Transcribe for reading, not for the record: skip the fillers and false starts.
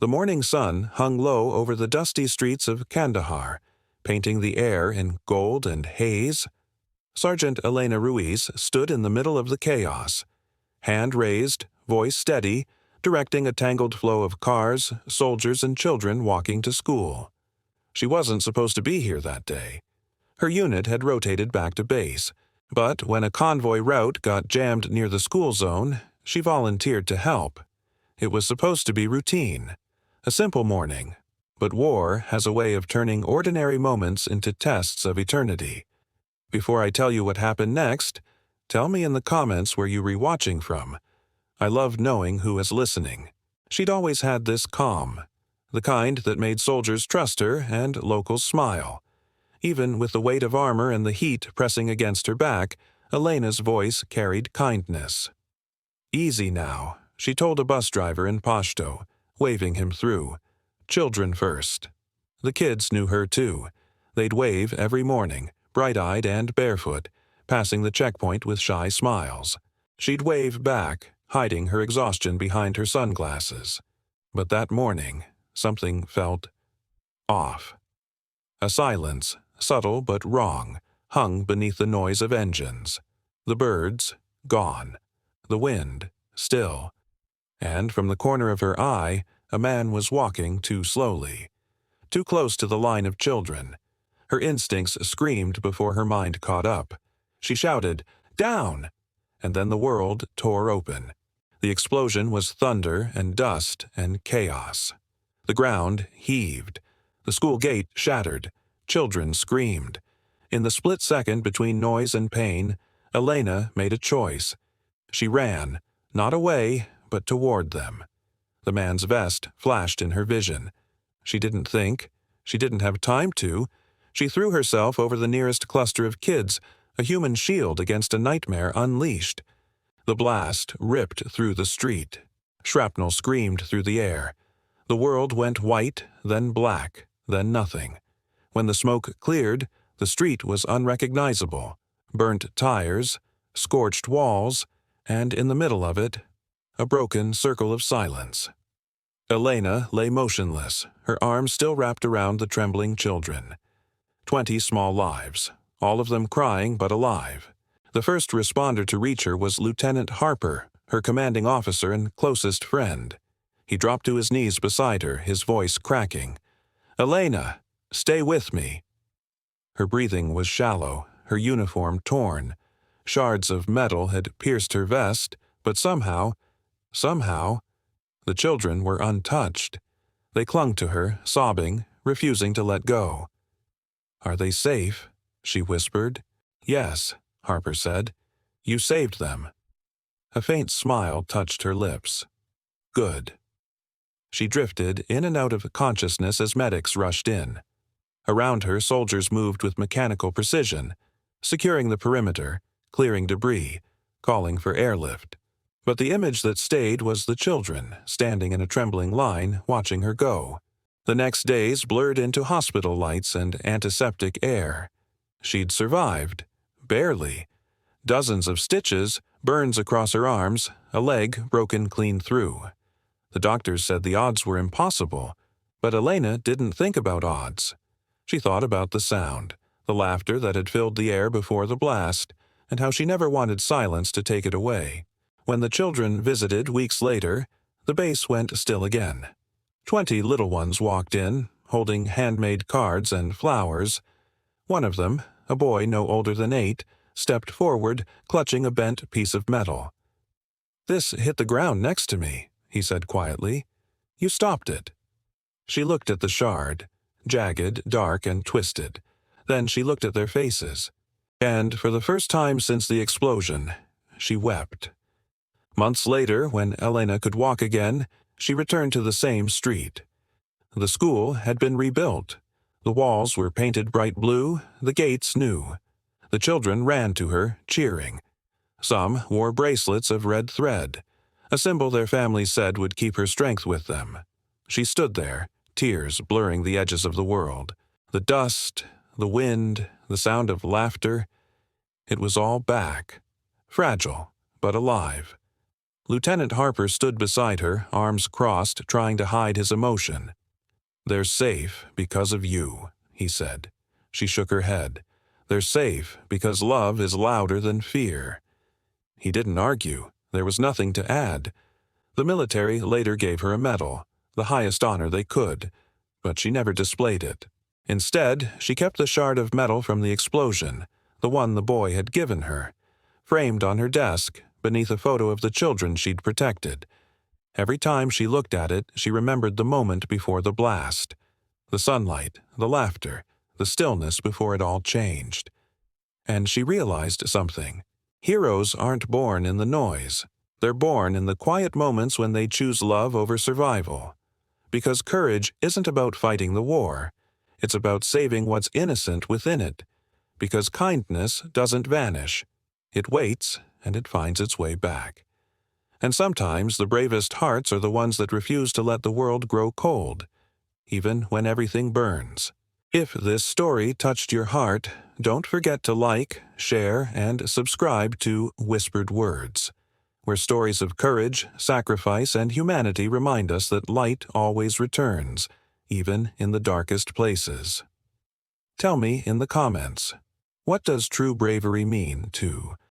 The morning sun hung low over the dusty streets of Kandahar, painting the air in gold and haze. Sergeant Elena Ruiz stood in the middle of the chaos, hand raised, voice steady, directing a tangled flow of cars, soldiers, and children walking to school. She wasn't supposed to be here that day. Her unit had rotated back to base, but when a convoy route got jammed near the school zone, she volunteered to help. It was supposed to be routine, a simple morning, but war has a way of turning ordinary moments into tests of eternity. Before I tell you what happened next, tell me in the comments where you were watching from. I love knowing who is listening. She'd always had this calm, the kind that made soldiers trust her and locals smile. Even with the weight of armor and the heat pressing against her back, Elena's voice carried kindness. "Easy now," she told a bus driver in Pashto, waving him through. "Children first." The kids knew her too. They'd wave every morning, bright-eyed and barefoot, passing the checkpoint with shy smiles. She'd wave back, hiding her exhaustion behind her sunglasses. But that morning, something felt off. A silence, subtle but wrong, hung beneath the noise of engines. The birds, gone. The wind, still. And from the corner of her eye, a man was walking too slowly, too close to the line of children. Her instincts screamed before her mind caught up. She shouted, "Down!" And then the world tore open. The explosion was thunder and dust and chaos. The ground heaved. The school gate shattered. Children screamed. In the split second between noise and pain, Elena made a choice. She ran, not away, but toward them. The man's vest flashed in her vision. She didn't think. She didn't have time to. She threw herself over the nearest cluster of kids, a human shield against a nightmare unleashed. The blast ripped through the street. Shrapnel screamed through the air. The world went white, then black, then nothing. When the smoke cleared, the street was unrecognizable. Burnt tires, scorched walls, and in the middle of it, a broken circle of silence. Elena lay motionless, her arms still wrapped around the trembling children. 20 small lives, all of them crying but alive. The first responder to reach her was Lieutenant Harper, her commanding officer and closest friend. He dropped to his knees beside her, his voice cracking. "Elena, stay with me." Her breathing was shallow, her uniform torn. Shards of metal had pierced her vest, but somehow, the children were untouched. They clung to her, sobbing, refusing to let go. "Are they safe?" she whispered. "Yes," Harper said. "You saved them." A faint smile touched her lips. "Good." She drifted in and out of consciousness as medics rushed in. Around her, soldiers moved with mechanical precision, securing the perimeter, clearing debris, calling for airlift. But the image that stayed was the children, standing in a trembling line, watching her go. The next days blurred into hospital lights and antiseptic air. She'd survived. Barely. Dozens of stitches, burns across her arms, a leg broken clean through. The doctors said the odds were impossible, but Elena didn't think about odds. She thought about the sound, the laughter that had filled the air before the blast, and how she never wanted silence to take it away. When the children visited weeks later, the base went still again. 20 little ones walked in, holding handmade cards and flowers. One of them, a boy no older than 8, stepped forward, clutching a bent piece of metal. "This hit the ground next to me," he said quietly. "You stopped it." She looked at the shard, jagged, dark, and twisted. Then she looked at their faces. And for the first time since the explosion, she wept. Months later, when Elena could walk again, she returned to the same street. The school had been rebuilt. The walls were painted bright blue, the gates new. The children ran to her, cheering. Some wore bracelets of red thread, a symbol their families said would keep her strength with them. She stood there, tears blurring the edges of the world. The dust, the wind, the sound of laughter. It was all back. Fragile, but alive. Lieutenant Harper stood beside her, arms crossed, trying to hide his emotion. "They're safe because of you," he said. She shook her head. "They're safe because love is louder than fear." He didn't argue. There was nothing to add. The military later gave her a medal, the highest honor they could, but she never displayed it. Instead, she kept the shard of metal from the explosion, the one the boy had given her, framed on her desk beneath a photo of the children she'd protected. Every time she looked at it, she remembered the moment before the blast. The sunlight, the laughter, the stillness before it all changed. And she realized something. Heroes aren't born in the noise. They're born in the quiet moments when they choose love over survival. Because courage isn't about fighting the war. It's about saving what's innocent within it. Because kindness doesn't vanish. It waits, and it finds its way back. And sometimes the bravest hearts are the ones that refuse to let the world grow cold, even when everything burns. If this story touched your heart, don't forget to like, share, and subscribe to Whispered Words, where stories of courage, sacrifice, and humanity remind us that light always returns, even in the darkest places. Tell me in the comments, what does true bravery mean to